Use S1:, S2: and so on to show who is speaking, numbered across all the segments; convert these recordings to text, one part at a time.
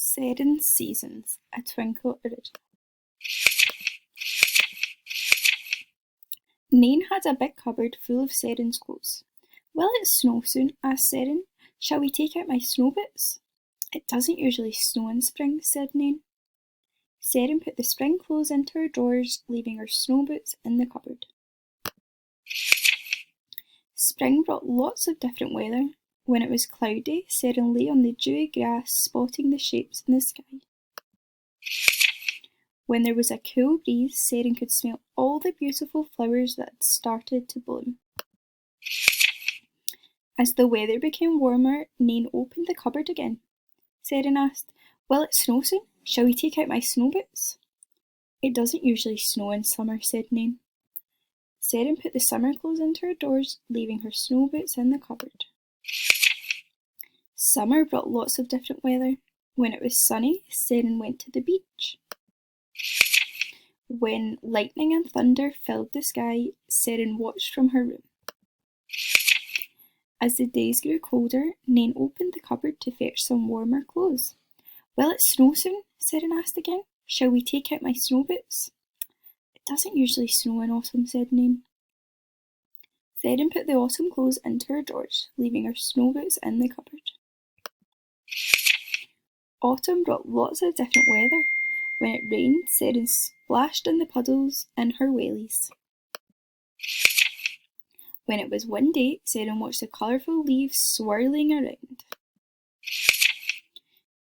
S1: Seren Seasons, a Twinkle original. Nain had a big cupboard full of Seren's clothes. "Will it snow soon?" asked Seren. "Shall we take out my snow boots?" "It doesn't usually snow in spring," said Nain. Seren put the spring clothes into her drawers, leaving her snow boots in the cupboard. Spring brought lots of different weather. When it was cloudy, Seren lay on the dewy grass, spotting the shapes in the sky. When there was a cool breeze, Seren could smell all the beautiful flowers that had started to bloom. As the weather became warmer, Nain opened the cupboard again. Seren asked, "Will it snow soon? Shall we take out my snow boots?" "It doesn't usually snow in summer," said Nain. Seren put the summer clothes into her drawers, leaving her snow boots in the cupboard. Summer brought lots of different weather. When it was sunny, Seren went to the beach. When lightning and thunder filled the sky, Seren watched from her room. As the days grew colder, Nain opened the cupboard to fetch some warmer clothes. "Will it snow soon?" Seren asked again. "Shall we take out my snow boots?" "It doesn't usually snow in autumn," said Nain. Seren put the autumn clothes into her drawers, leaving her snow boots in the cupboard. Autumn brought lots of different weather. When it rained, Seren splashed in the puddles in her whallies. When it was windy, Seren watched the colourful leaves swirling around.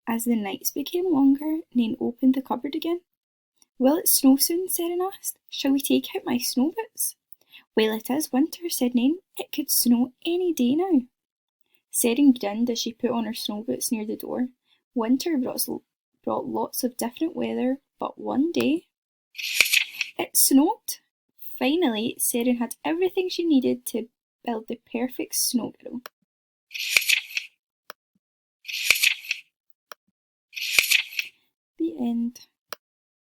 S1: As the nights became longer, Nain opened the cupboard again. "Will it snow soon?" Seren asked. "Shall we take out my snow boots?" "Well, it is winter," said Nain. "It could snow any day now." Seren grinned as she put on her snow boots near the door. Winter brought lots of different weather, but one day it snowed. Finally, Seren had everything she needed to build the perfect snow girl. The end.